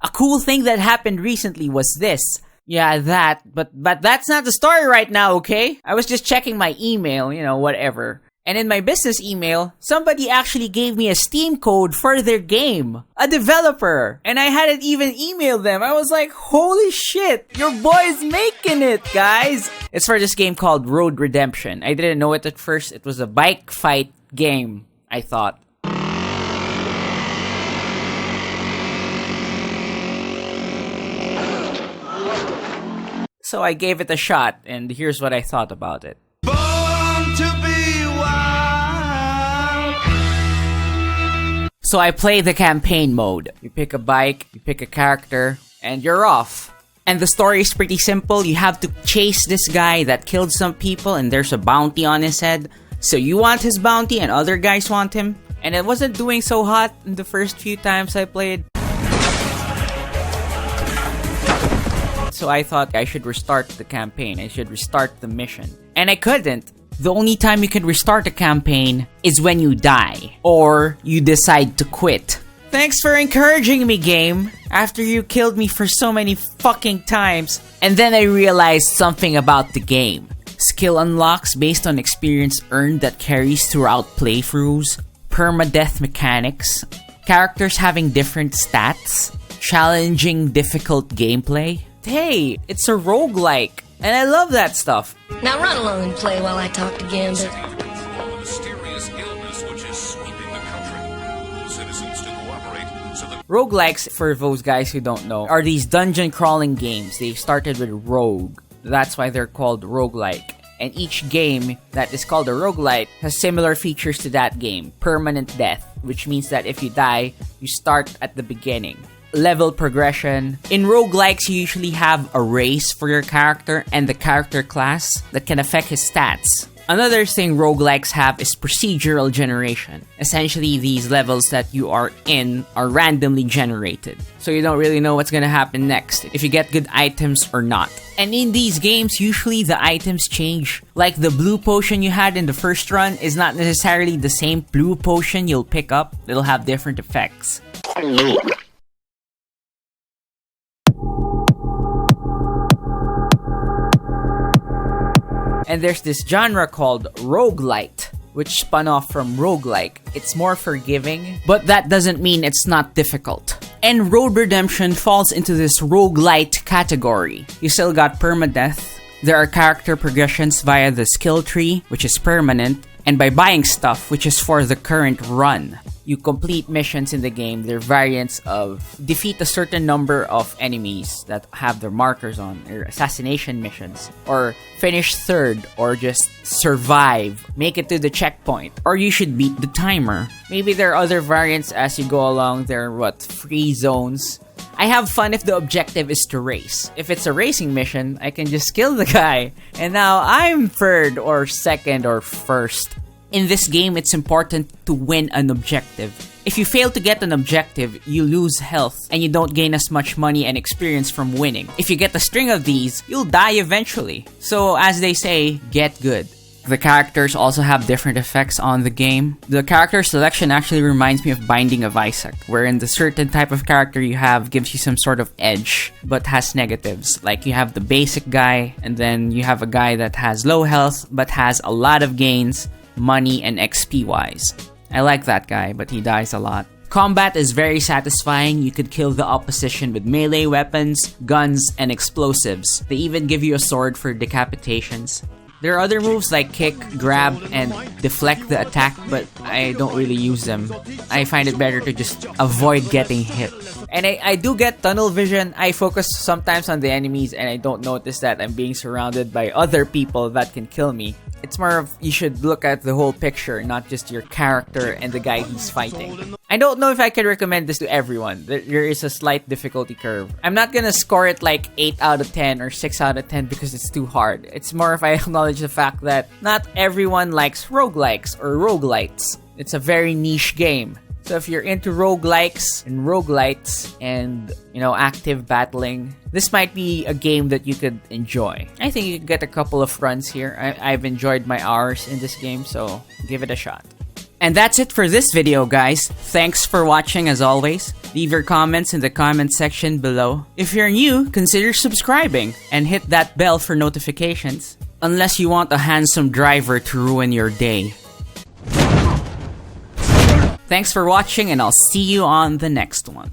A cool thing that happened recently was this. Yeah, that, but that's not the story right now, okay? I was just checking my email, whatever. And in my business email, somebody actually gave me a Steam code for their game. A developer. And I hadn't even emailed them. I was like, holy shit, your boy is making it, guys. It's for this game called Road Redemption. I didn't know it at first. It was a bike fight game, I thought. So I gave it a shot, and here's what I thought about it. Born to be wild. So I play the campaign mode. You pick a bike, you pick a character, and you're off. And the story is pretty simple. You have to chase this guy that killed some people, and there's a bounty on his head. So you want his bounty, and other guys want him. And it wasn't doing so hot in the first few times I played. So I thought I should restart the campaign. I should restart the mission. And I couldn't. The only time you can restart a campaign is when you die. Or you decide to quit. Thanks for encouraging me, game. After you killed me for so many fucking times. And then I realized something about the game. Skill unlocks based on experience earned that carries throughout playthroughs. Permadeath mechanics. Characters having different stats. Challenging, difficult gameplay. Hey, it's a roguelike, and I love that stuff. Now run along and play while I talk to Gambit. Roguelikes, for those guys who don't know, are these dungeon crawling games. They started with rogue. That's why they're called roguelike. And each game that is called a roguelike has similar features to that game. Permanent death, which means that if you die, you start at the beginning. Level progression. In roguelikes, you usually have a race for your character and the character class that can affect his stats. Another thing roguelikes have is procedural generation. Essentially, these levels that you are in are randomly generated. So you don't really know what's gonna happen next, if you get good items or not. And in these games, usually the items change. Like the blue potion you had in the first run is not necessarily the same blue potion you'll pick up. It'll have different effects. And there's this genre called roguelite, which spun off from roguelike. It's more forgiving, but that doesn't mean it's not difficult. And Road Redemption falls into this roguelite category. You still got permadeath. There are character progressions via the skill tree, which is permanent, and by buying stuff, which is for the current run. You complete missions in the game. They're variants of defeat a certain number of enemies that have their markers on, or assassination missions, or finish third, or just survive, make it to the checkpoint, or you should beat the timer. Maybe there are other variants as you go along. There are free zones. I have fun if the objective is to race. If it's a racing mission, I can just kill the guy, and now I'm third or second or first. In this game, it's important to win an objective. If you fail to get an objective, you lose health and you don't gain as much money and experience from winning. If you get a string of these, you'll die eventually. So as they say, get good. The characters also have different effects on the game. The character selection actually reminds me of Binding of Isaac, wherein the certain type of character you have gives you some sort of edge, but has negatives. Like you have the basic guy, and then you have a guy that has low health, but has a lot of gains, money and XP wise. I like that guy, but he dies a lot. Combat is very satisfying. You could kill the opposition with melee weapons, guns, and explosives. They even give you a sword for decapitations. There are other moves like kick, grab, and deflect the attack, but I don't really use them. I find it better to just avoid getting hit. And I do get tunnel vision. I focus sometimes on the enemies and I don't notice that I'm being surrounded by other people that can kill me. It's more of you should look at the whole picture, not just your character and the guy he's fighting. I don't know if I can recommend this to everyone. There is a slight difficulty curve. I'm not gonna score it like 8 out of 10 or 6 out of 10 because it's too hard. It's more if I acknowledge the fact that not everyone likes roguelikes or roguelites. It's a very niche game. So if you're into roguelikes and roguelites and, active battling, this might be a game that you could enjoy. I think you can get a couple of runs here. I've enjoyed my hours in this game, so give it a shot. And that's it for this video, guys. Thanks for watching as always. Leave your comments in the comment section below. If you're new, consider subscribing and hit that bell for notifications. Unless you want a handsome driver to ruin your day. Thanks for watching, and I'll see you on the next one.